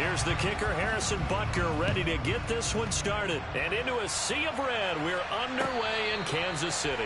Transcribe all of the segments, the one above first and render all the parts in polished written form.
Here's the kicker, Harrison Butker, ready to get this one started. And into a sea of red, we're underway in Kansas City.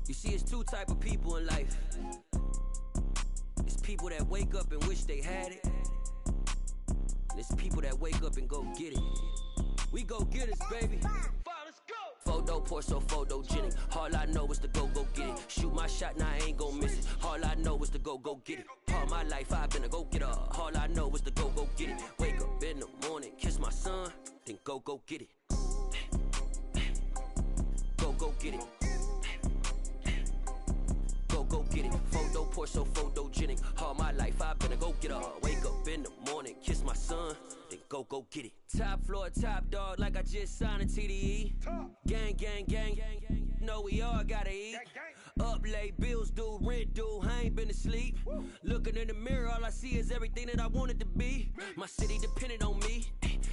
You see, it's two type of people in life. It's people that wake up and wish they had it. And it's people that wake up and go get it. We go get it, baby. Let's go. Photo pour so photogenic. All I know is to go get it. Shoot my shot, now I ain't gon' miss it. All I know is to go get it. All my life I've been a go-getter. All I know is to go get it. Wake up in the morning, kiss my son, then go get it. Go get it. Go get it. Photo pour so photogenic. All my life I've been a go-getter. Wake up in the morning, kiss my son, then go get it. Top floor, top dog, like I just signed a TDE. Gang, gang, gang, gang, gang. Know we all gotta eat. Up late, bills due, rent due, I ain't been asleep. Looking in the mirror, all I see is everything that I wanted to be. My city depended on me,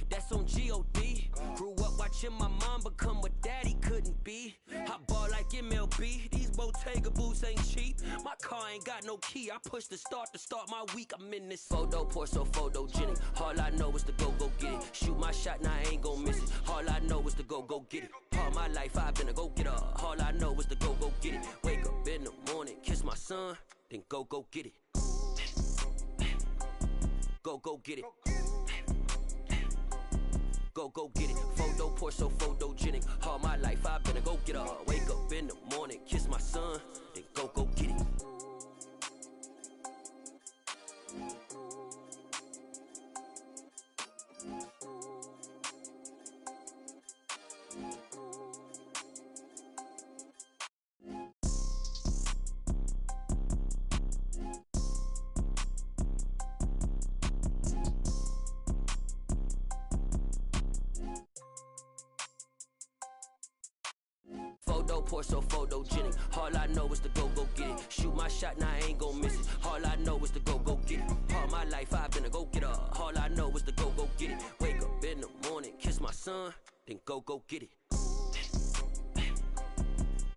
that's on G.O.D. Grew up watching my mom become what daddy couldn't be. I ball like MLB, these Bottega boots ain't cheap. My car ain't got no key, I push the start to start my week. I'm in this photo pour so photogenic. All I know is to go get it. Shoot my shot, now I ain't gon' miss it. All I know is to go get it. All my life I've been a go-getter. All I know is to go get it. Wake up in the morning, kiss my son, then go get it. Go get it. Go get it. Photo pour so photogenic. All my life I've been a go-getter. Wake up in the morning, kiss my son, then go get it. Photo pour so photogenic. All I know is to go get it. Shoot my shot, now I ain't gon' miss it. All I know is to go get it. All my life I've been a go-getter. All I know is to go get it. Wake up in the morning, kiss my son, then go get it.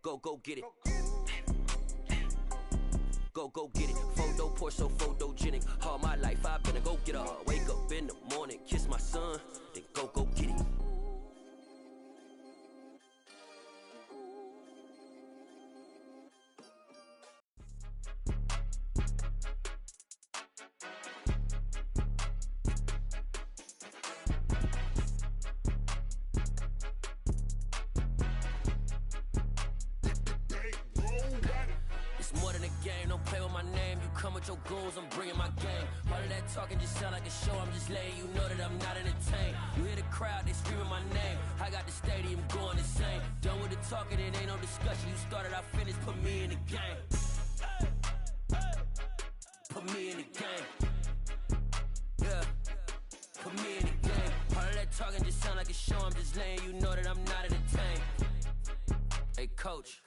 Go get it. Go get it. Photo pour so photogenic. All my life I've been a go-getter. Wake up in the morning, kiss my son, then go get it. Come with your goons, I'm bringing my game. All of that talking just sound like a show, I'm just letting you know that I'm not entertained. You hear the crowd, they screaming my name. I got the stadium going insane. Done with the talking, it ain't no discussion. You started, I finished, put me in the game. Put me in the game. Yeah, put me in the game. All of that talking just sound like a show, I'm just letting you know that I'm not entertained. Hey coach,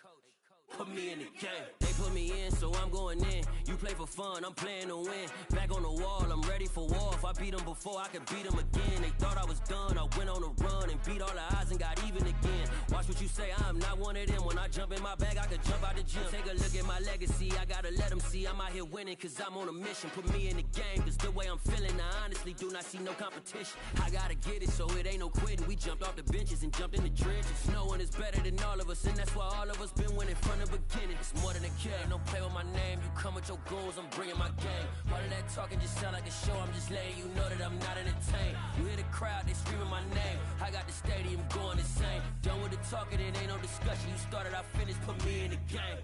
put me in the game. They put me in, so I'm going in. You play for fun, I'm playing to win. Back on the wall, I'm ready for war. If I beat them before, I could beat them again. They thought I was done, I went on a run and beat all the odds and got even again. Watch what you say, I'm not one of them. When I jump in my bag, I could jump out the gym. Take a look at my legacy, I gotta let them see I'm out here winning, cause I'm on a mission. Put me in the game, cause the way I'm feeling, I honestly do not see no competition. I gotta get it, so it ain't no quitting. We jumped off the benches and jumped in the trenches. No one is better than all of us, and that's why all of us been winning from the beginning. It's more than a kid, don't play with my name. You come with your goons, I'm bringing my game. All of that talking just sound like a show, I'm just letting you know that I'm not entertained. You hear the crowd, they screaming my name. I got the stadium going insane. Done with the talking, it ain't no discussion. You started, I finished, put me in the game.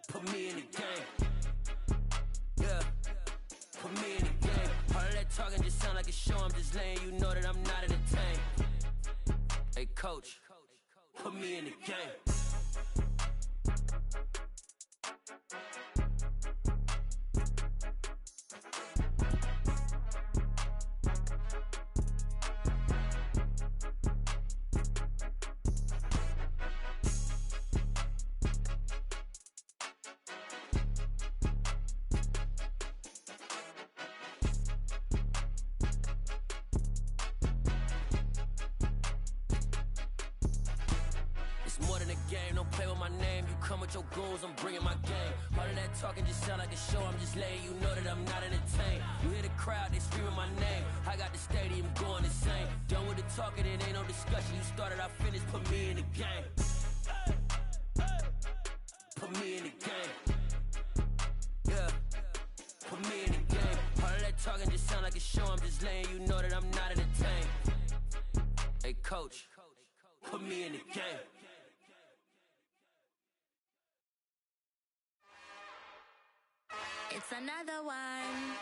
Put me in the game. Yeah, put me in the game. All of that talking just sound like like a show, I'm just letting you know that I'm not in the tank. Hey, coach, put me in the game. Your goons, I'm bringing my game. All of that talking just sound like a show. I'm just letting you know that I'm not entertained. You hear the crowd, they screaming my name. I got the stadium going insane. Done with the talking, it ain't no discussion. You started, I finished, put me in the game. Put me in the game. Yeah, put me in the game. All of that talking just sound like a show. I'm just letting you know that I'm not entertained. Hey, coach, put me in the game. It's another one.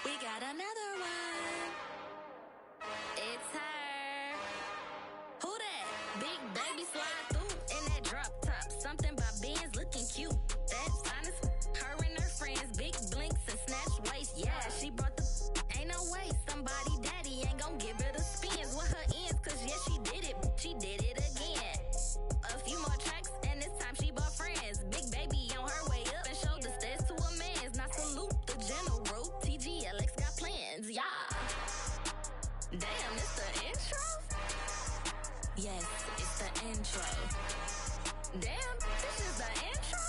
We got another one. It's her. Who that? Big baby slide through in that drop top. Something by Benz looking cute. That's honest. Her and her friends, big blinks and snatch waist. Yeah, she brought the. Ain't no way somebody daddy ain't gon' give her the spins with her ends. Cause yeah, she did it. She did it again. A few more tracks and this time she bought friends. Big baby on her way up and showed the stairs to a man's. Now salute the general. TGLX got plans, yeah. Damn, it's the intro? Yes, it's the intro. Damn, this is the intro?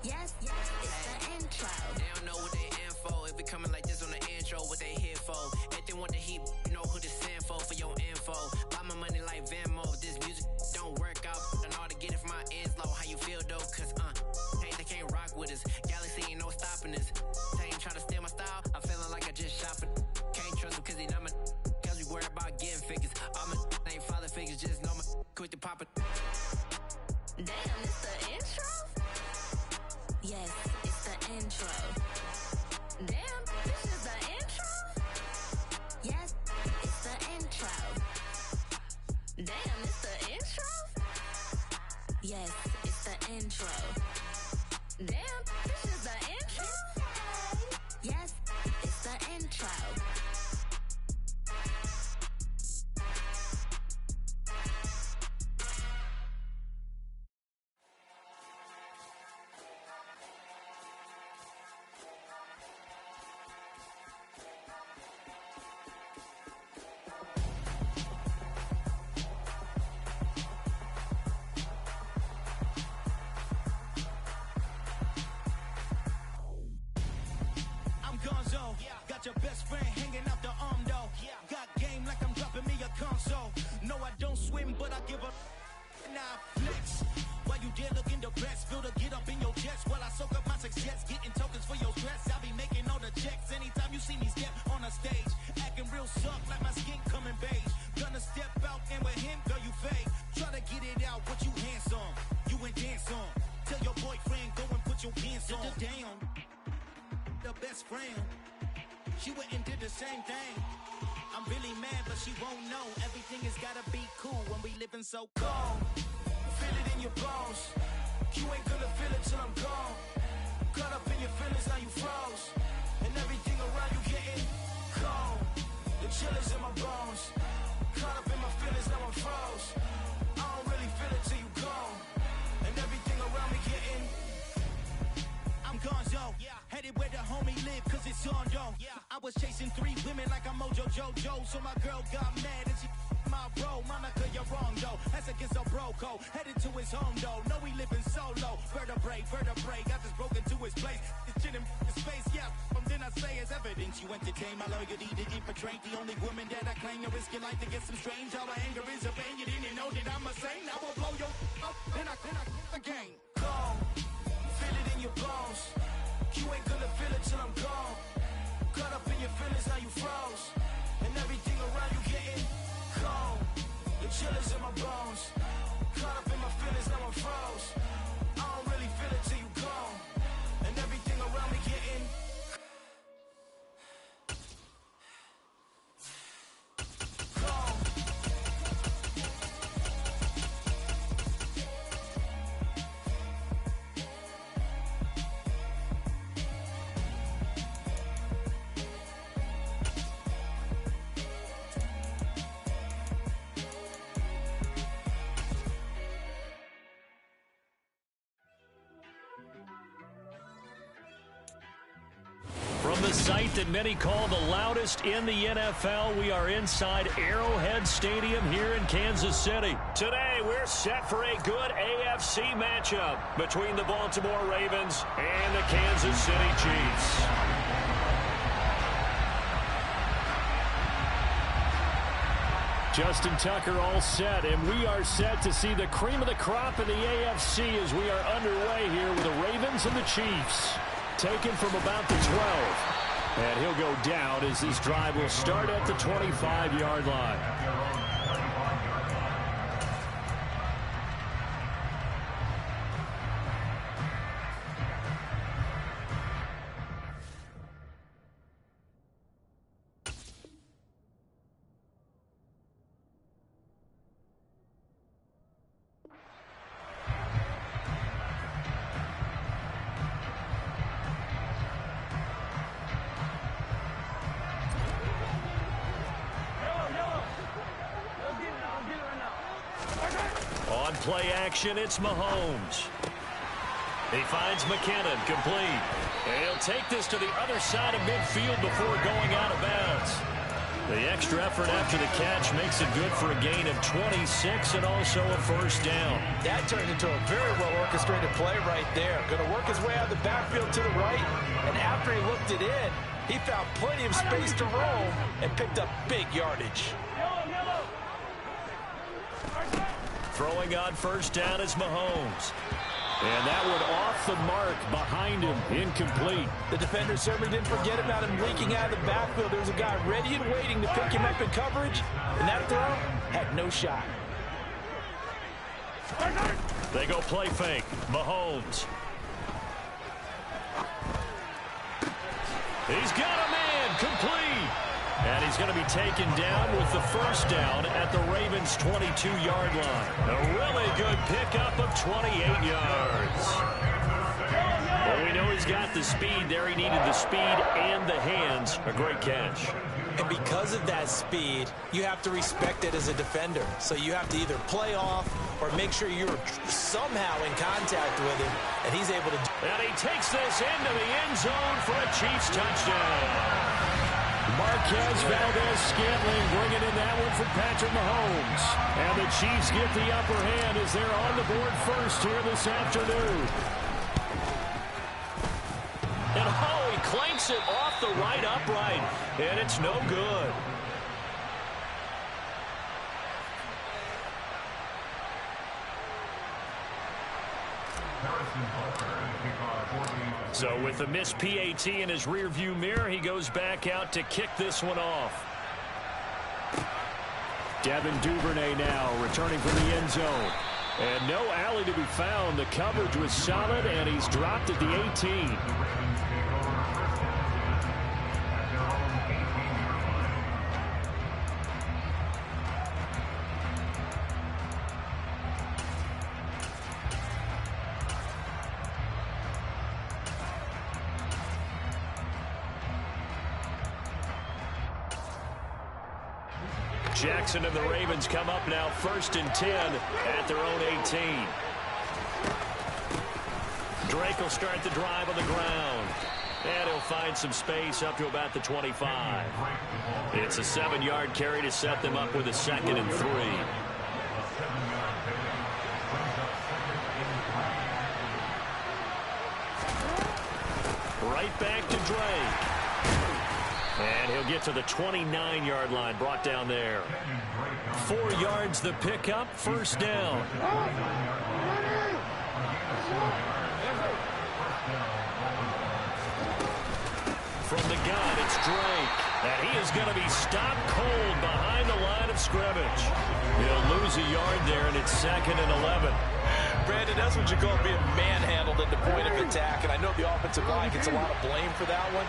Yes, it's the intro. They don't know what they in for. If it coming like this on the intro, what they here for? If they want the heat, you know who to send for your info. Buy my money like Venmo. If this music don't work out, and all to get it from my ends low. How you feel though? Cause hey, they can't rock with us. Galaxy ain't no stopping us. They ain't trying to steal my style. I'm feeling like I just shopping. Can't trust them cause they not my. Cause we worried about getting figures. All my ain't father figures. Just know my quick to pop it. Damn, it's the intro? Yes, it's the intro. Damn, this is the intro? Yes, it's the intro. Damn, it's the intro? Yes, it's the intro. Damn, this is the intro? Yes, it's the intro. Got your best friend hanging out the arm though. Got game like I'm dropping me a console. No, I don't swim, but I give a now flex. While you there looking depressed, feel the get up in your chest while I soak up my success, getting tokens for your stress. I'll be making all the checks anytime you see me step on a stage, acting real suck like my skin coming beige. Gonna step out and with him, girl, you fake. Try to get it out, but you handsome. You ain't dance on. Tell your boyfriend go and put your pants on. Damn, the best friend. She went and did the same thing. I'm really mad, but she won't know. Everything has gotta be cool when we living so cold. Feel it in your bones. You ain't gonna feel it till I'm gone. Caught up in your feelings, now you froze. And everything around you getting cold. The chill is in my bones. Caught up in my feelings, now I'm froze. I don't really feel it till you gone. And everything around me getting I'm gonzo, headed where the homie live, cause it's on, yo. I was chasing 3 women like I'm Mojo Jojo, so my girl got mad and she my bro. Monica, you're wrong, though. That's against a bro code. Headed to his home, though. No, he living solo. Vertebrae, got this broken to his place. It's shit in his face, yeah. From then I say it's evidence you entertain my loyalty to infiltrate. The only woman that I claim to risk your life to get some strange. All my anger is a pain. You didn't know that I'm a saint. I will blow your up, then I again. Go. Feel it in your bones. You ain't gonna feel it till I'm gone. Caught up in your feelings, now you froze. And everything around you getting cold. The chill is in my bones. Caught up in my feelings, now I'm froze. I don't really feel it till you gone. And everything around me getting From the site that many call the loudest in the NFL, we are inside Arrowhead Stadium here in Kansas City. Today, we're set for a good AFC matchup between the Baltimore Ravens and the Kansas City Chiefs. Justin Tucker all set, and we are set to see the cream of the crop in the AFC as we are underway here with the Ravens and the Chiefs. Taken from about the 12. And he'll go down as this drive will start at the 25-yard line. On play action, it's Mahomes. He finds McKinnon, complete. And he'll take this to the other side of midfield before going out of bounds. The extra effort after the catch makes it good for a gain of 26 and also a first down. That turned into a very well-orchestrated play right there. Going to work his way out of the backfield to the right, and after he looked it in, he found plenty of space to roam and picked up big yardage. Throwing on first down is Mahomes. And that one off the mark behind him, incomplete. The defender certainly didn't forget about him leaking out of the backfield. There was a guy ready and waiting to pick him up in coverage, and that throw had no shot. They go play fake. Mahomes. He's got a man, complete. And he's going to be taken down with the first down at the Ravens' 22-yard line. A really good pickup of 28 yards. Well, we know he's got the speed there. He needed the speed and the hands. A great catch. And because of that speed, you have to respect it as a defender. So you have to either play off or make sure you're somehow in contact with him, and he's able to. And he takes this into the end zone for a Chiefs touchdown. Marquez Valdez-Scantling bringing in that one from Patrick Mahomes. And the Chiefs get the upper hand as they're on the board first here this afternoon. And oh, he clanks it off the right upright. And it's no good. So with the missed PAT in his rearview mirror, he goes back out to kick this one off. Devin Duvernay now returning from the end zone. And no alley to be found. The coverage was solid, and he's dropped at the 18. Jackson and the Ravens come up now 1st and 10 at their own 18. Drake will start the drive on the ground. And he'll find some space up to about the 25. It's a 7-yard carry to set them up with a 2nd and 3. Right back to Drake. And he'll get to the 29-yard line, brought down there. 4 yards the pickup, first down. From the gun, it's Drake. And he is going to be stopped cold behind the line of scrimmage. He'll lose a yard there, and it's 2nd and 11. Brandon, that's what you call being manhandled at the point of attack. And I know the offensive line gets a lot of blame for that one.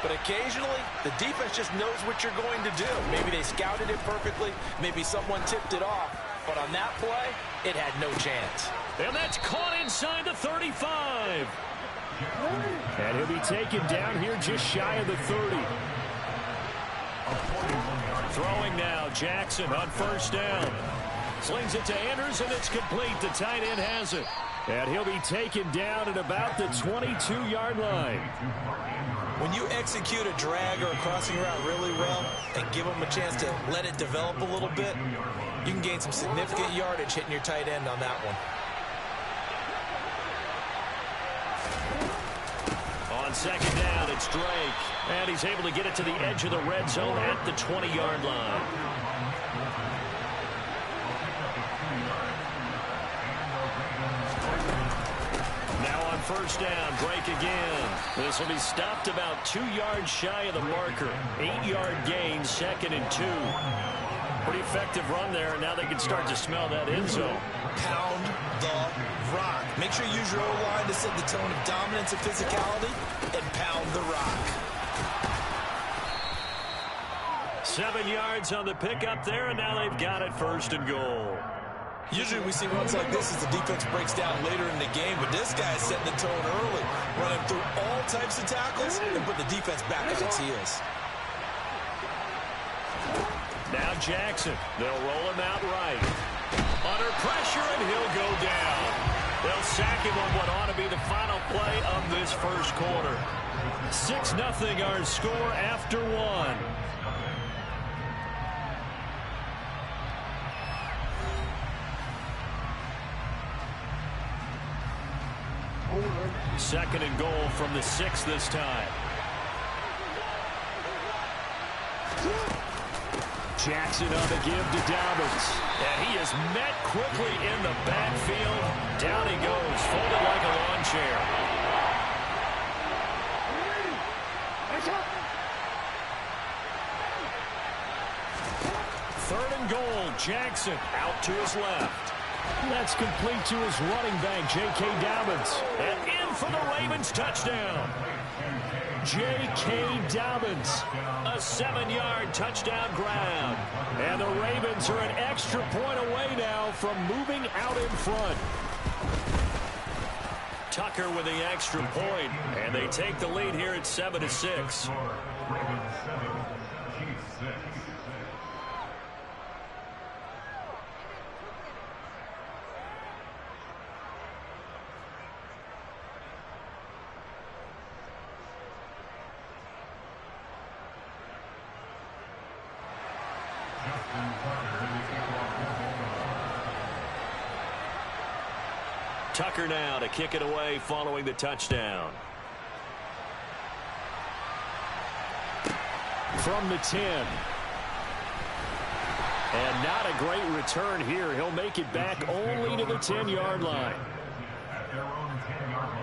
But occasionally, the defense just knows what you're going to do. Maybe they scouted it perfectly. Maybe someone tipped it off. But on that play, it had no chance. And that's caught inside the 35. And he'll be taken down here just shy of the 30. Throwing now, Jackson on first down. Slings it to Anderson, it's complete. The tight end has it. And he'll be taken down at about the 22-yard line. When you execute a drag or a crossing route really well and give them a chance to let it develop a little bit, you can gain some significant yardage hitting your tight end on that one. On second down, it's Drake. And he's able to get it to the edge of the red zone at the 20-yard line. Now on first down, Drake again. This will be stopped about 2 yards shy of the marker. 8-yard gain, 2nd and 2. Pretty effective run there, and now they can start to smell that end zone. Pound the rock. Make sure you use your O-line to set the tone of dominance and physicality, and pound the rock. 7 yards on the pickup there, and now they've got it 1st and goal. Usually we see runs like this as the defense breaks down later in the game, but this guy is setting the tone early, running through all types of tackles and put the defense back on its heels. Now Jackson. They'll roll him out right. Under pressure, and he'll go down. They'll sack him on what ought to be the final play of this first quarter. 6-0 our score after 1. Second and goal from the 6 this time. Jackson on the give to Dobbins. And he is met quickly in the backfield. Down he goes, folded like a lawn chair. Third and goal, Jackson out to his left. That's complete to his running back, J.K. Dobbins. And in for the Ravens touchdown. J.K. Dobbins, a 7-yard touchdown grab. And the Ravens are an extra point away now from moving out in front. Tucker with the extra point, and they take the lead here at 7-6. Tucker now to kick it away following the touchdown. From the 10. And not a great return here. He'll make it back only to the 10-yard line. At their own 10-yard line.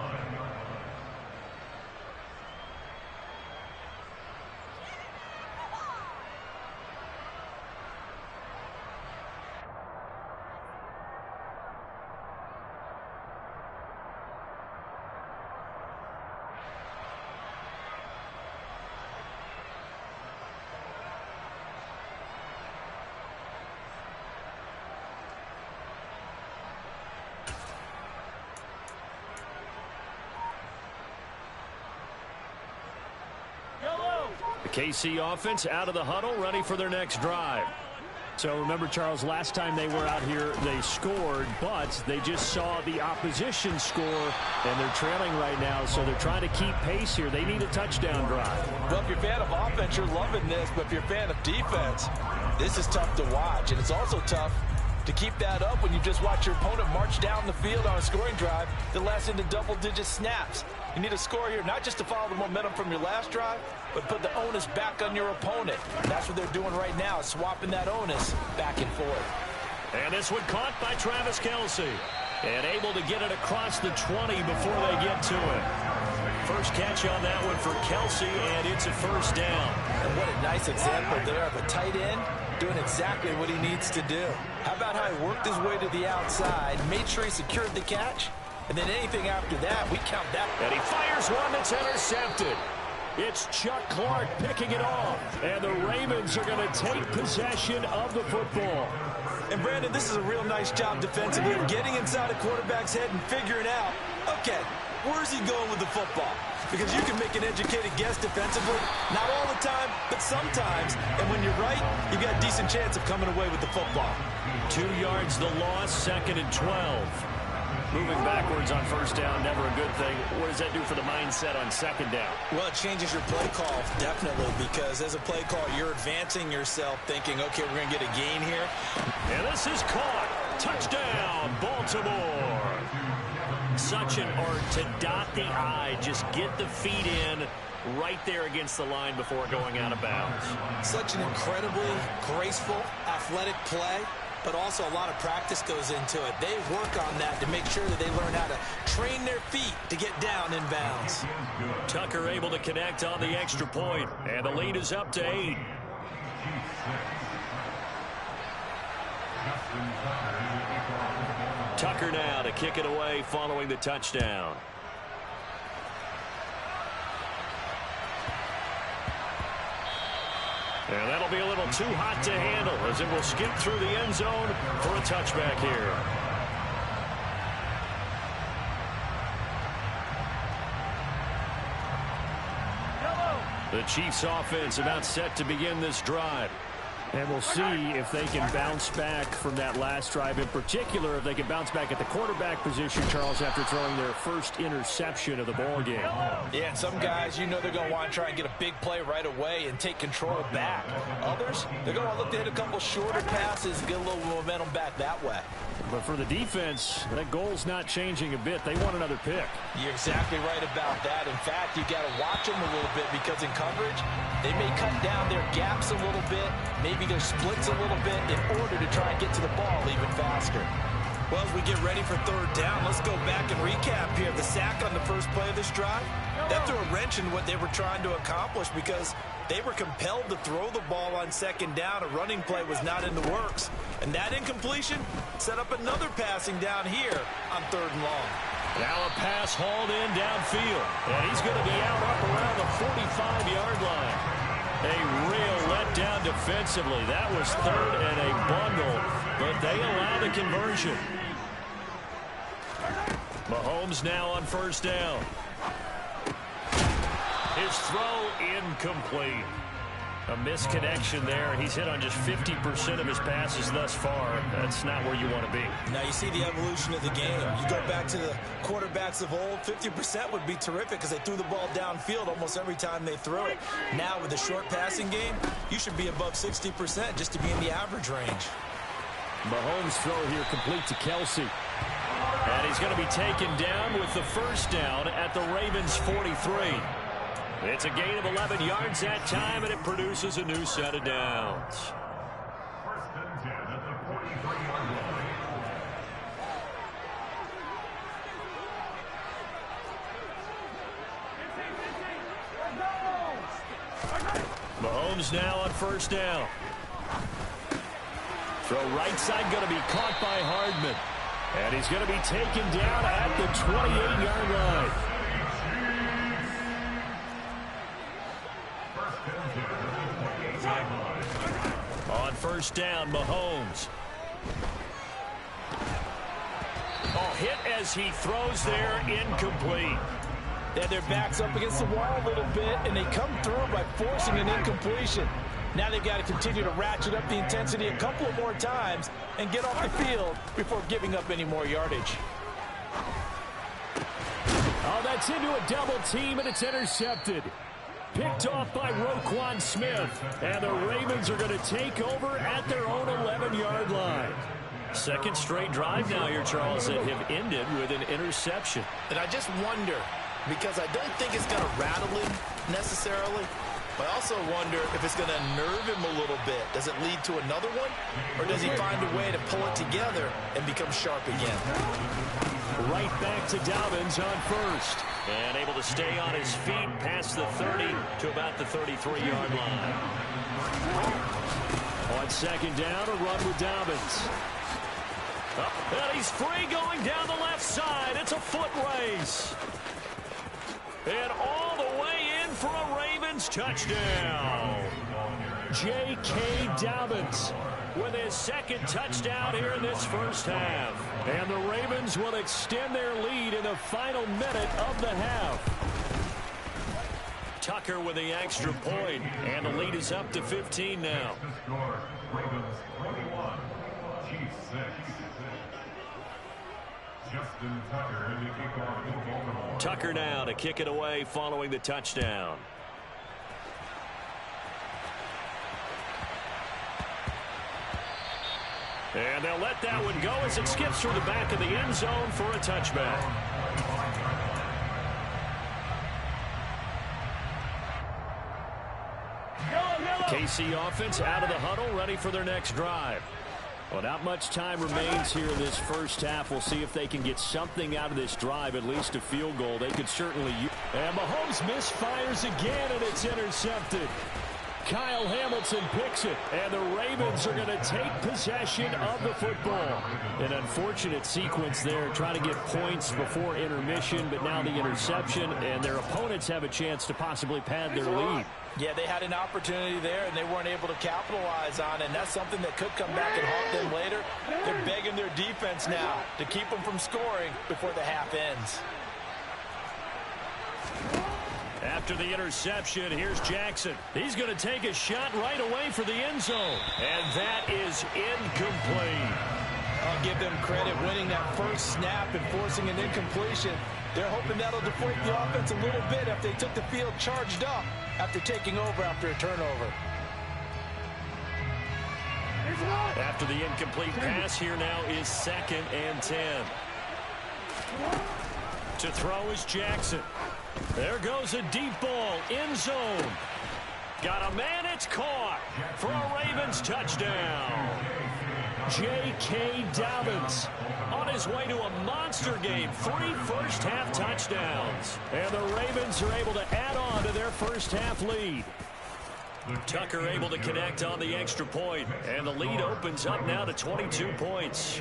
KC offense out of the huddle, ready for their next drive. So remember, Charles, last time they were out here, they scored, but they just saw the opposition score, and they're trailing right now, so they're trying to keep pace here. They need a touchdown drive. Well, if you're a fan of offense, you're loving this, but if you're a fan of defense, this is tough to watch, and it's also tough to keep that up when you just watch your opponent march down the field on a scoring drive that lasts into double-digit snaps. You need a score here, not just to follow the momentum from your last drive, but put the onus back on your opponent. That's what they're doing right now, swapping that onus back and forth. And this one caught by Travis Kelce. And able to get it across the 20 before they get to it. First catch on that one for Kelce, and it's a first down. And what a nice example there of a tight end doing exactly what he needs to do. How about how he worked his way to the outside, made sure he secured the catch, and then anything after that, we count that. And he fires one that's intercepted. It's Chuck Clark picking it off. And the Ravens are going to take possession of the football. And Brandon, this is a real nice job defensively of getting inside a quarterback's head and figuring out, okay, where's he going with the football? Because you can make an educated guess defensively, not all the time, but sometimes. And when you're right, you've got a decent chance of coming away with the football. 2 yards the loss, 2nd and 12. Moving backwards on first down, never a good thing. What does that do for the mindset on second down? Well, it changes your play call, definitely, because as a play call, you're advancing yourself thinking, okay, we're going to get a gain here. And this is caught. Touchdown, Baltimore. Such an art to dot the I, just get the feet in right there against the line before going out of bounds. Such an incredibly graceful, athletic play, but also a lot of practice goes into it. They work on that to make sure that they learn how to train their feet to get down in bounds. Tucker able to connect on the extra point, and the lead is up to 8. Tucker now to kick it away following the touchdown. And that'll be a little too hot to handle as it will skip through the end zone for a touchback here. The Chiefs offense about set to begin this drive. And we'll see if they can bounce back from that last drive. In particular, if they can bounce back at the quarterback position, Charles, after throwing their first interception of the ball game. Yeah, and some guys, you know they're going to want to try and get a big play right away and take control back. Others, they're going to look to hit a couple shorter passes and get a little momentum back that way. But for the defense, that goal's not changing a bit. They want another pick. You're exactly right about that. In fact, you got to watch them a little bit because in coverage, they may cut down their gaps a little bit, maybe their splits a little bit in order to try and get to the ball even faster. Well, as we get ready for third down, let's go back and recap here. The sack on the first play of this drive, that threw a wrench in what they were trying to accomplish because they were compelled to throw the ball on second down. A running play was not in the works. And that incompletion set up another passing down here on third and long. Now a pass hauled in downfield. And he's going to be out up around the 45-yard line. A real letdown defensively. That was third and a bundle, but they allow the conversion. Mahomes now on first down. His throw incomplete. A misconnection there, and he's hit on just 50% of his passes thus far. That's not where you want to be. Now you see the evolution of the game. You go back to the quarterbacks of old, 50% would be terrific because they threw the ball downfield almost every time they threw it. Now with the short passing game, you should be above 60% just to be in the average range. Mahomes' throw here complete to Kelsey. And he's going to be taken down with the first down at the Ravens' 43. It's a gain of 11 yards that time, and it produces a new set of downs. First and 10 at the 43-yard line. Mahomes now on first down. Throw right side going to be caught by Hardman. And he's going to be taken down at the 28-yard line. On first down, Mahomes. Oh, hit as he throws there, incomplete. Yeah, their back's up against the wall a little bit, and they come through by forcing an incompletion. Now they've got to continue to ratchet up the intensity a couple of more times and get off the field before giving up any more yardage. Oh, that's into a double team, and it's intercepted. Picked off by Roquan Smith. And the Ravens are going to take over at their own 11-yard line. Second straight drive now here, Charles, that have ended with an interception. And I just wonder, because I don't think it's going to rattle him necessarily, but I also wonder if it's going to nerve him a little bit. Does it lead to another one? Or does he find a way to pull it together and become sharp again? Right back to Dobbins on first. And able to stay on his feet past the 30 to about the 33-yard line. On second down, a run with Dobbins. And he's free going down the left side. It's a foot race. And all the way in for a Ravens touchdown. J.K. Dobbins with his second touchdown here in this first half. And the Ravens will extend their lead in the final minute of the half. Tucker with the extra point, and the lead is up to 15 now. Ravens 21, Chiefs 6. Justin Tucker in the kickoff for Baltimore. Tucker now to kick it away following the touchdown. And they'll let that one go as it skips through the back of the end zone for a touchback. KC offense out of the huddle, ready for their next drive. Well, not much time remains here in this first half. We'll see if they can get something out of this drive, at least a field goal. They could certainly use. And Mahomes misfires again, and it's intercepted. Kyle Hamilton picks it, and the Ravens are going to take possession of the football. An unfortunate sequence there, trying to get points before intermission, but now the interception, and their opponents have a chance to possibly pad their lead. Yeah, they had an opportunity there, and they weren't able to capitalize on it, and that's something that could come back and haunt them later. They're begging their defense now to keep them from scoring before the half ends. After the interception, here's Jackson. He's going to take a shot right away for the end zone. And that is incomplete. I'll give them credit winning that first snap and forcing an incompletion. They're hoping that'll deflate the offense a little bit if they took the field charged up after taking over after a turnover. After the incomplete pass, here now is 2nd and 10. To throw is Jackson. There goes a deep ball, end zone. Got a man, it's caught for a Ravens touchdown. J.K. Dobbins on his way to a monster game. 3 first-half touchdowns. And the Ravens are able to add on to their first-half lead. Tucker able to connect on the extra point, and the lead opens up now to 22 points.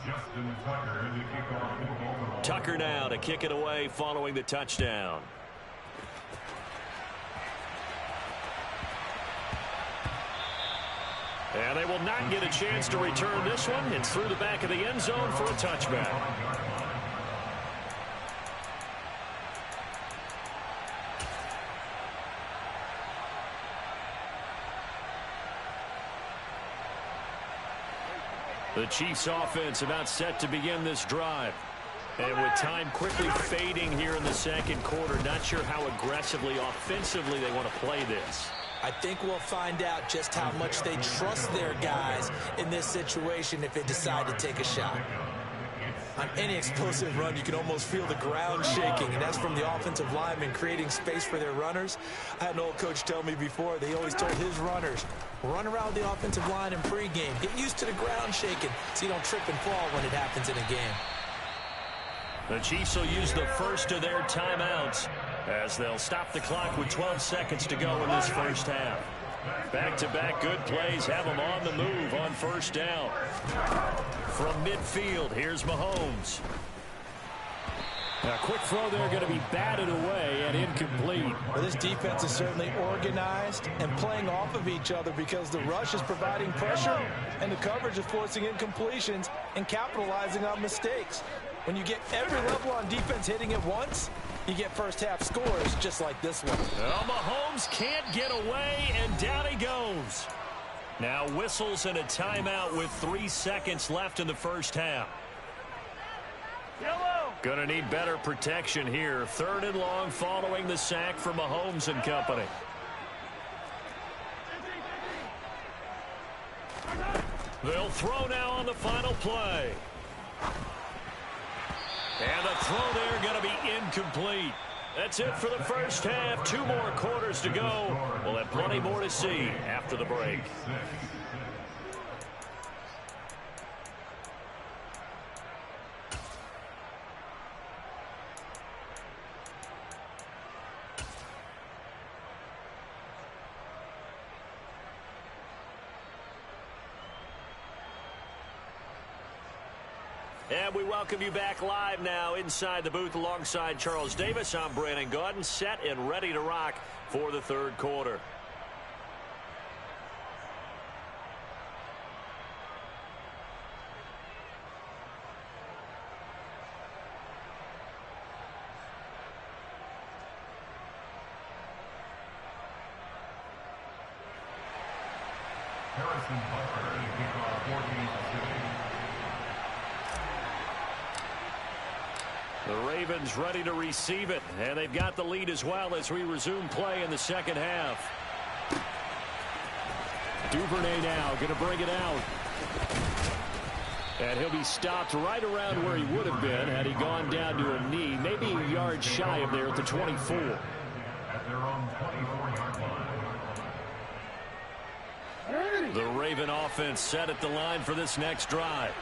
Justin Tucker in the kickoff for Baltimore. Tucker now to kick it away following the touchdown. And they will not get a chance to return this one. It's through the back of the end zone for a touchback. The Chiefs offense about set to begin this drive. And with time quickly fading here in the second quarter, not sure how aggressively, offensively they want to play this. I think we'll find out just how much they trust their guys in this situation if they decide to take a shot. On any explosive run, you can almost feel the ground shaking, and that's from the offensive linemen creating space for their runners. I had an old coach tell me before, they always told his runners, run around the offensive line in pregame. Get used to the ground shaking so you don't trip and fall when it happens in a game. The Chiefs will use the first of their timeouts as they'll stop the clock with 12 seconds to go in this first half. Back-to-back good plays have them on the move on first down. From midfield, here's Mahomes. A quick throw there going to be batted away and incomplete. Well, this defense is certainly organized and playing off of each other because the rush is providing pressure and the coverage is forcing incompletions and capitalizing on mistakes. When you get every level on defense hitting at once, you get first-half scores just like this one. Well, Mahomes can't get away, and down he goes. Now whistles and a timeout with 3 seconds left in the first half. Gonna need better protection here. 3rd and long following the sack for Mahomes and company. They'll throw now on the final play. And the throw there going to be incomplete. That's it for the first half. 2 more quarters to go. We'll have plenty more to see after the break. And we welcome you back live now inside the booth alongside Charles Davis. I'm Brandon Gaudin, set and ready to rock for the 3rd quarter. Harrison Butler in the kickoff, 14-6. The Ravens ready to receive it, and they've got the lead as well as we resume play in the second half. Duvernay now going to bring it out. And he'll be stopped right around where he would have been had he gone down to a knee, maybe a yard shy of there at the 24. At their own 24-yard line. The Raven offense set at the line for this next drive.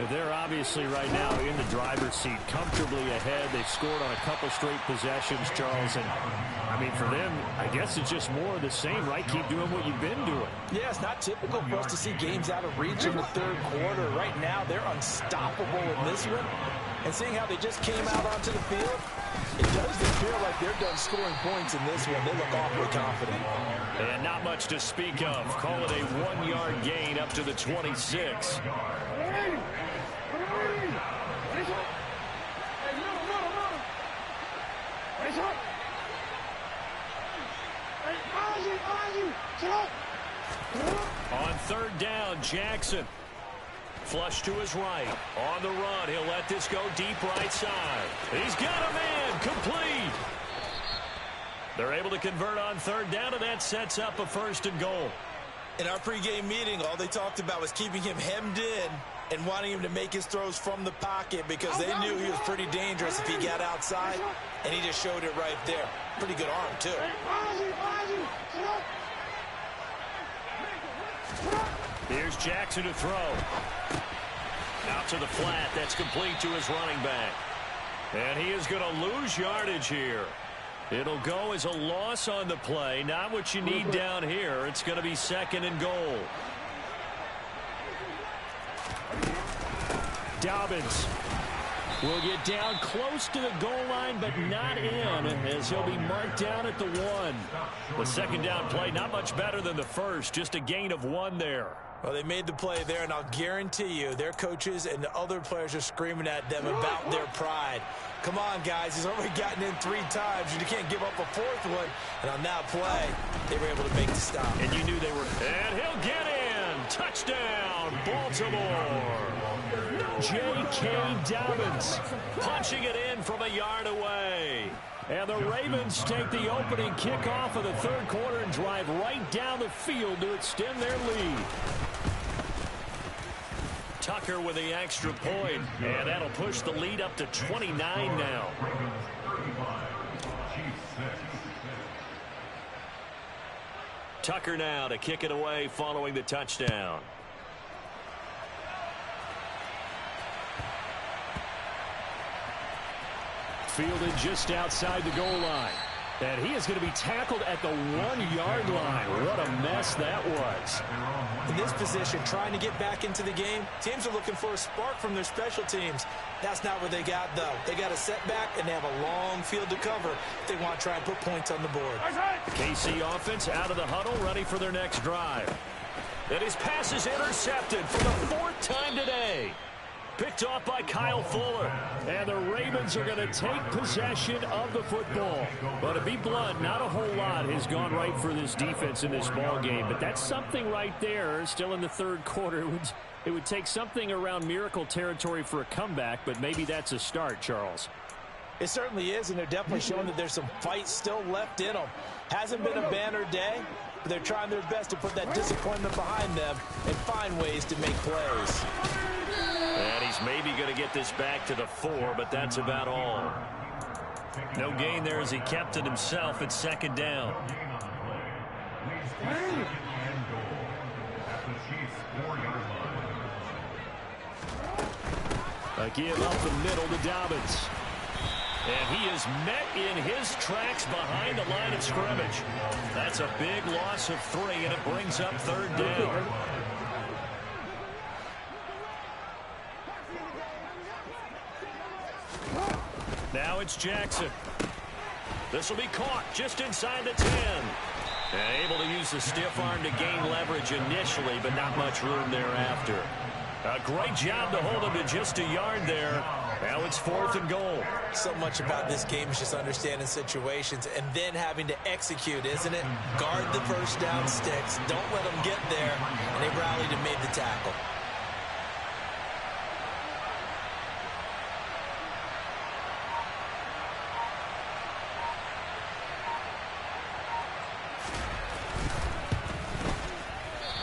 They're obviously right now in the driver's seat, comfortably ahead. They've scored on a couple straight possessions, Charles. And, I mean, for them, I guess it's just more of the same, right? Keep doing what you've been doing. Yeah, it's not typical for us to see games out of reach in the third quarter. Right now, they're unstoppable in this one. And seeing how they just came out onto the field, it doesn't feel like they're done scoring points in this one. They look awfully confident. And not much to speak of. Call it a 1-yard gain up to the 26. On third down, Jackson. Flush to his right. On the run, he'll let this go deep right side. He's got a man. Complete. They're able to convert on third down, and that sets up a 1st and goal. In our pregame meeting, all they talked about was keeping him hemmed in and wanting him to make his throws from the pocket because they knew he was pretty dangerous if he got outside, and he just showed it right there. Pretty good arm, too. Here's Jackson to throw. Out to the flat. That's complete to his running back. And he is going to lose yardage here. It'll go as a loss on the play. Not what you need down here. It's going to be 2nd and goal. Dobbins will get down close to the goal line, but not in, as he'll be marked down at the 1. The 2nd down play, not much better than the first. Just a gain of 1 there. Well, they made the play there, and I'll guarantee you their coaches and the other players are screaming at them about their pride. Come on, guys. He's already gotten in 3 times. You can't give up a 4th one. And on that play, they were able to make the stop. And you knew they were. And he'll get in. Touchdown, Baltimore. J.K. Dobbins punching it in from a yard away. And the Ravens take the opening kickoff of the third quarter and drive right down the field to extend their lead. Tucker with the extra point, and that'll push the lead up to 29 now. Tucker now to kick it away following the touchdown. Fielded just outside the goal line. And he is going to be tackled at the 1-yard line. What a mess that was. In this position, trying to get back into the game, teams are looking for a spark from their special teams. That's not what they got, though. They got a setback, and they have a long field to cover if they want to try and put points on the board. KC offense out of the huddle, ready for their next drive. And his pass is intercepted for the 4th time today. Picked off by Kyle Fuller. And the Ravens are going to take possession of the football. But to be blunt, not a whole lot has gone right for this defense in this ball game. But that's something right there. Still in the third quarter. It would take something around miracle territory for a comeback, but maybe that's a start, Charles. It certainly is, and they're definitely showing that there's some fight still left in them. Hasn't been a banner day, but they're trying their best to put that disappointment behind them and find ways to make plays. And he's maybe going to get this back to the 4, but that's about all. No gain there as he kept it himself at 2nd down. A give up the middle to Dobbins. And he is met in his tracks behind the line of scrimmage. That's a big loss of 3, and it brings up 3rd down. Now it's Jackson. This will be caught just inside the 10. And able to use the stiff arm to gain leverage initially, but not much room thereafter. A great job to hold him to just a yard there. Now it's 4th and goal. So much about this game is just understanding situations and then having to execute, isn't it? Guard the first down sticks. Don't let them get there. And they rallied and made the tackle.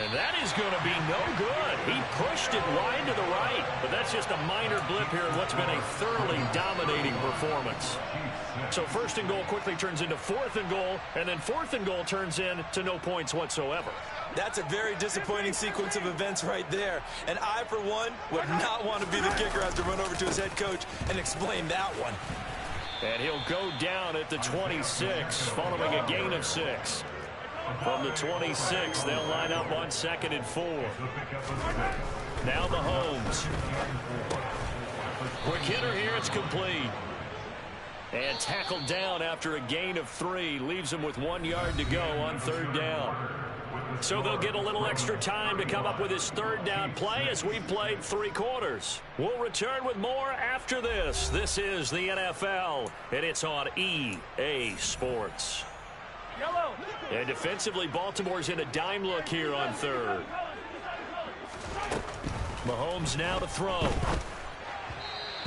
And that is going to be no good. He pushed it wide to the right, but that's just a minor blip here in what's been a thoroughly dominating performance. So first and goal quickly turns into fourth and goal, and then fourth and goal turns into no points whatsoever. That's a very disappointing sequence of events right there. And I, for one, would not want to be the kicker have to run over to his head coach and explain that one. And he'll go down at the 26, following a gain of 6. From the 26, they'll line up on 2nd and 4. Now Mahomes. Quick hitter here, it's complete. And tackled down after a gain of 3. Leaves him with 1 yard to go on 3rd down. So they'll get a little extra time to come up with his 3rd down play as we played 3 quarters. We'll return with more after this. This is the NFL, and it's on EA Sports. And defensively, Baltimore's in a dime look here on 3rd. Mahomes now to throw.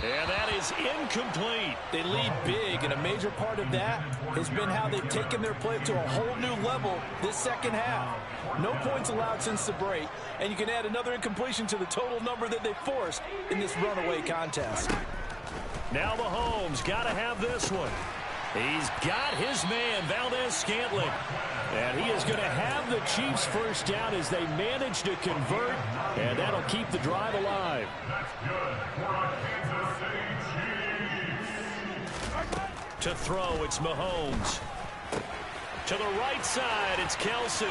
And that is incomplete. They lead big, and a major part of that has been how they've taken their play to a whole new level this second half. No points allowed since the break, and you can add another incompletion to the total number that they forced in this runaway contest. Now Mahomes got to have this one. He's got his man, Valdez-Scantling. And he is going to have the Chiefs first down as they manage to convert, and that'll keep the drive alive. That's good for a Kansas City Chiefs. To throw, it's Mahomes. To the right side, it's Kelsey.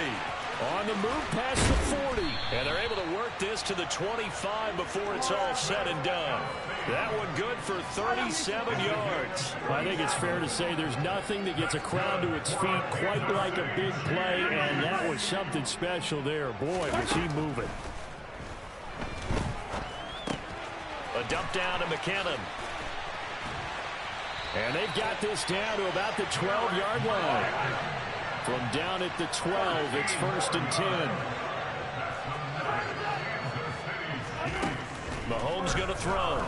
On the move past the 40. And they're able to work this to the 25 before it's all said and done. That one good for 37 yards. I think it's fair to say there's nothing that gets a crowd to its feet quite like a big play, and that was something special there. Boy, was he moving. A dump down to McKinnon. And they've got this down to about the 12-yard line. From down at the 12, it's 1st and 10. Mahomes going to throw.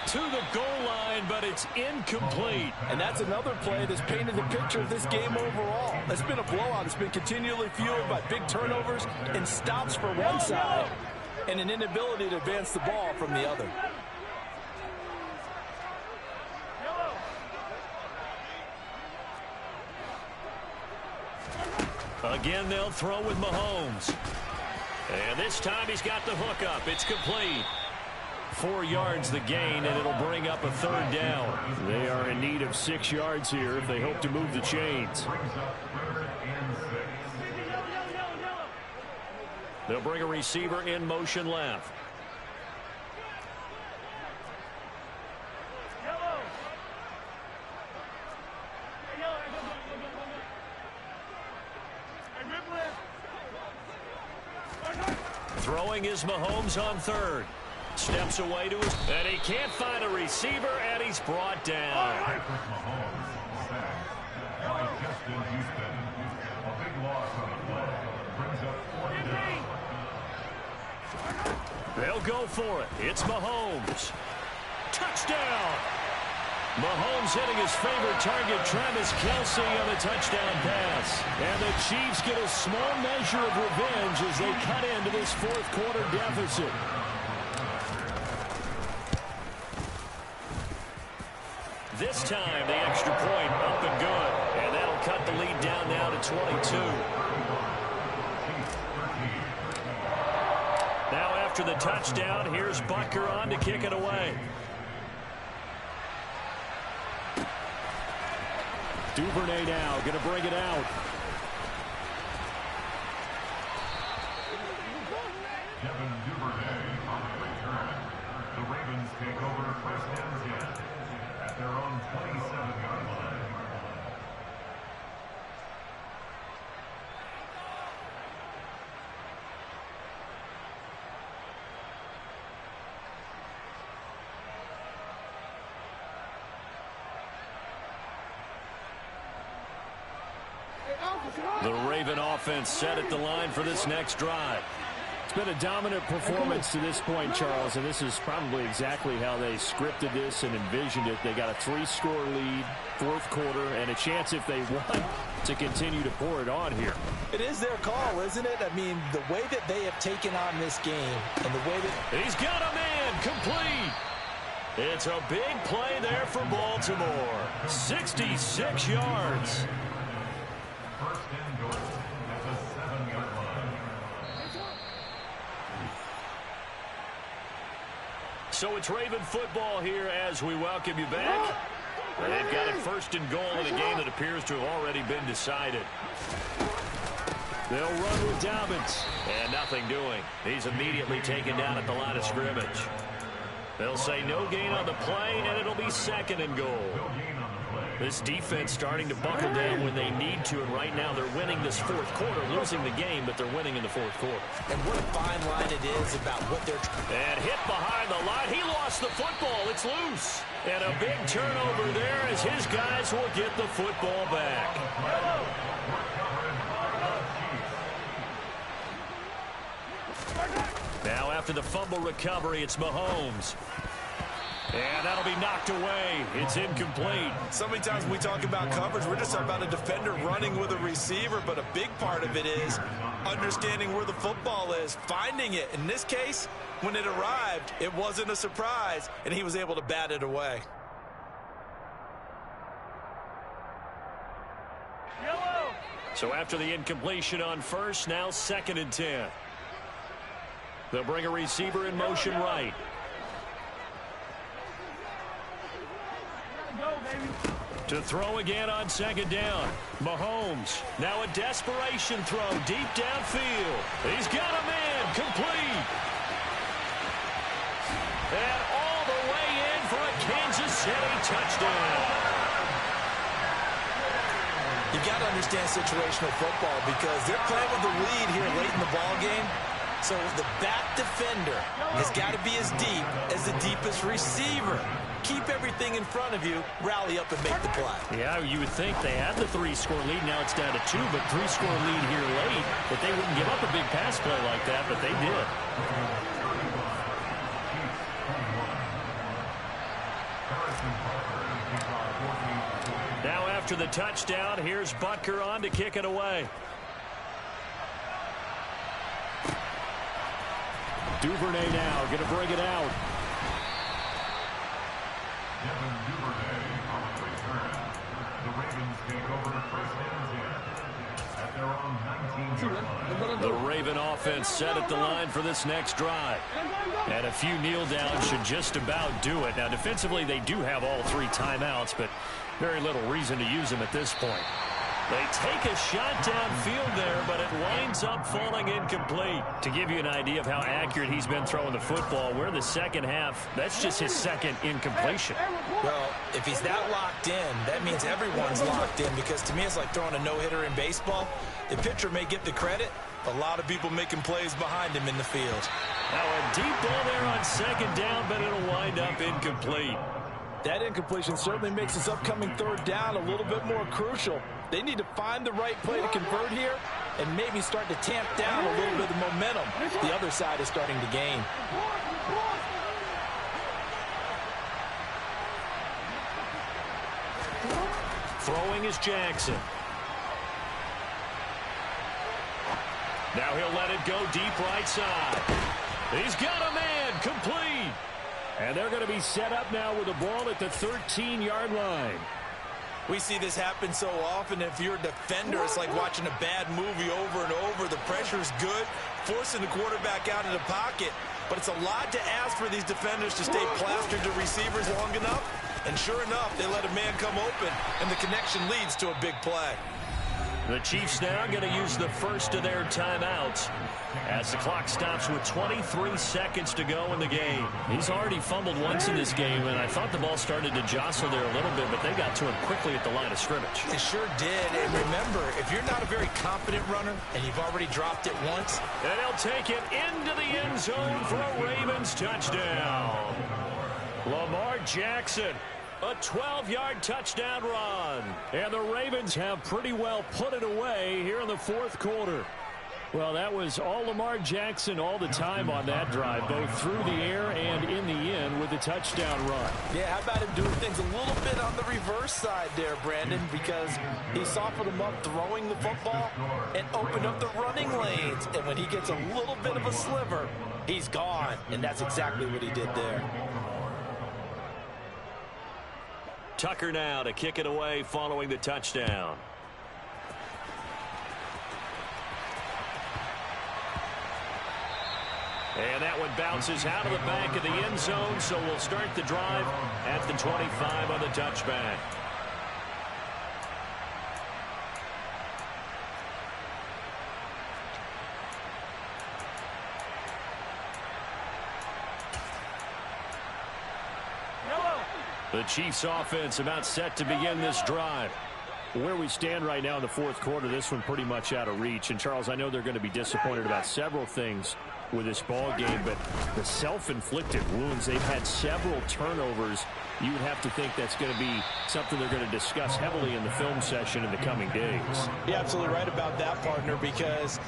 To the goal line, but it's incomplete. And that's another play that's painted the picture of this game overall. It's been a blowout. It's been continually fueled by big turnovers and stops for one side and an inability to advance the ball from the other. Again, they'll throw with Mahomes. And this time he's got the hook up. It's complete. 4 yards the gain, and it'll bring up a 3rd down. They are in need of 6 yards here if they hope to move the chains. They'll bring a receiver in motion left. Throwing is Mahomes on 3rd. Steps away to his, and he can't find a receiver, and he's brought down. Patrick Mahomes sacked by Justin Houston. A big loss on the play. Brings up 4th down. They'll go for it. It's Mahomes. Touchdown! Mahomes hitting his favorite target, Travis Kelsey, on a touchdown pass. And the Chiefs get a small measure of revenge as they cut into this 4th quarter deficit. This time, the extra point up and good. And that'll cut the lead down now to 22. Now after the touchdown, here's Butker on to kick it away. Duvernay now going to bring it out. Kevin Duvernay on the return. The Ravens take over 1st and 10 at their own 27-yard line. The Raven offense set at the line for this next drive. been a dominant performance to this point, Charles, and this is probably exactly how they scripted this and envisioned it. They got a 3-score lead, fourth quarter, and a chance if they won to continue to pour it on here. It is their call, isn't it? I mean, the way that they have taken on this game and the way that... He's got a man complete. It's a big play there for Baltimore. 66 yards. First and goal at the 7-yard line. So it's Raven football here as we welcome you back. They've got it first and goal in a game that appears to have already been decided. They'll run with Dobbins. And nothing doing. He's immediately taken down at the line of scrimmage. They'll say no gain on the play, and it'll be second and goal. This defense starting to buckle down when they need to, and right now they're winning this fourth quarter, losing the game, but they're winning in the fourth quarter. And what a fine line it is about what they're... And hit behind the line. He lost the football. It's loose. And a big turnover there as his guys will get the football back. Now after the fumble recovery, it's Mahomes. And that'll be knocked away. It's incomplete. So many times when we talk about coverage, we're just talking about a defender running with a receiver, but a big part of it is understanding where the football is, finding it. In this case, when it arrived, it wasn't a surprise, and he was able to bat it away. So after the incompletion on first, now second and 10. They'll bring a receiver in motion right. To throw again on second down. Mahomes. Now a desperation throw deep downfield. He's got a man complete. And all the way in for a Kansas City touchdown. You got to understand situational football because they're playing with the lead here late in the ball game. So the back defender has got to be as deep as the deepest receiver. Keep everything in front of you, rally up and make the play. Yeah, you would think they had the 3-score lead. Now it's down to 2, but 3-score lead here late. That they wouldn't give up a big pass play like that, but they did. Now after the touchdown, here's Butker on to kick it away. Duvernay now going to bring it out. The Raven offense set at the line for this next drive. And a few kneel downs should just about do it. Now defensively they do have all 3 timeouts, but very little reason to use them at this point. They take a shot downfield there, but it winds up falling incomplete. To give you an idea of how accurate he's been throwing the football, we're in the second half. That's just his second incompletion. Well, if he's that locked in, that means everyone's locked in, because to me it's like throwing a no-hitter in baseball. The pitcher may get the credit, a lot of people making plays behind him in the field. Now a deep ball there on second down, but it'll wind up incomplete. That incompletion certainly makes this upcoming third down a little bit more crucial. They need to find the right play to convert here and maybe start to tamp down a little bit of momentum the other side is starting to gain. Throwing is Jackson. Now he'll let it go deep right side. He's got a man complete. And they're going to be set up now with the ball at the 13-yard line. We see this happen so often. If you're a defender, it's like watching a bad movie over and over. The pressure's good, forcing the quarterback out of the pocket. But it's a lot to ask for these defenders to stay plastered to receivers long enough. And sure enough, they let a man come open, and the connection leads to a big play. The Chiefs now going to use the first of their timeouts as the clock stops with 23 seconds to go in the game. He's already fumbled once in this game, and I thought the ball started to jostle there a little bit, but they got to him quickly at the line of scrimmage. It sure did. And remember, if you're not a very confident runner and you've already dropped it once. And he'll take it into the end zone for a Ravens touchdown. Lamar Jackson. A 12-yard touchdown run. And the Ravens have pretty well put it away here in the fourth quarter. Well, that was all Lamar Jackson all the time on that drive, both through the air and in the end with a touchdown run. Yeah, how about him doing things a little bit on the reverse side there, Brandon, because he softened him up throwing the football and opened up the running lanes. And when he gets a little bit of a sliver, he's gone. And that's exactly what he did there. Tucker now to kick it away following the touchdown. And that one bounces out of the back of the end zone, so we'll start the drive at the 25 on the touchback. The Chiefs offense about set to begin this drive. Where we stand right now in the fourth quarter, this one pretty much out of reach. And, Charles, I know they're going to be disappointed about several things with this ball game, but the self-inflicted wounds, they've had several turnovers. You would have to think that's going to be something they're going to discuss heavily in the film session in the coming days. You're absolutely right about that, partner, because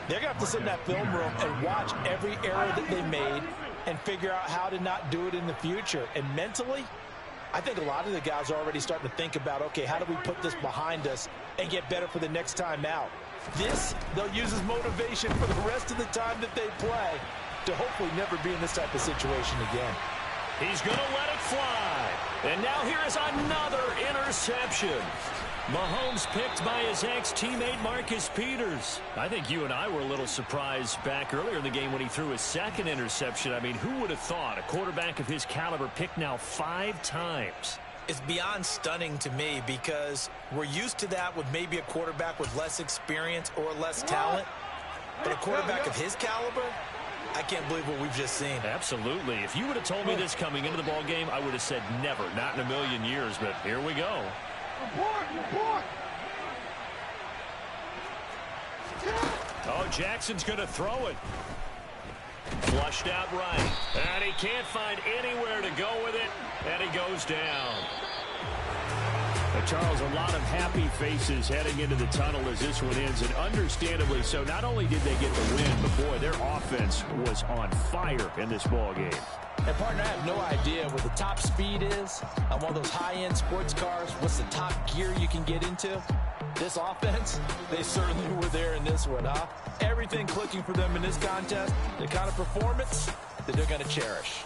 they're going to have to sit in that film room and watch every error that they made and figure out how to not do it in the future. And mentally, I think a lot of the guys are already starting to think about, okay, how do we put this behind us and get better for the next time out? This, they'll use as motivation for the rest of the time that they play to hopefully never be in this type of situation again. He's going to let it fly. And now here is another interception. Mahomes picked by his ex-teammate Marcus Peters. I think you and I were a little surprised back earlier in the game when he threw his second interception. I mean, who would have thought a quarterback of his caliber picked now 5 times? It's beyond stunning to me because we're used to that with maybe a quarterback with less experience or less talent. But a quarterback of his caliber, I can't believe what we've just seen. Absolutely. If you would have told me this coming into the ball game, I would have said never, not in a million years. But here we go. Oh, Jackson's going to throw it. Flushed out right. And he can't find anywhere to go with it. And he goes down. Charles, a lot of happy faces heading into the tunnel as this one ends, and understandably so. Not only did they get the win, but boy, their offense was on fire in this ball game. And, partner, I have no idea what the top speed is on one of those high-end sports cars. What's the top gear you can get into? This offense, they certainly were there in this one, huh? Everything clicking for them in this contest, the kind of performance that they're going to cherish.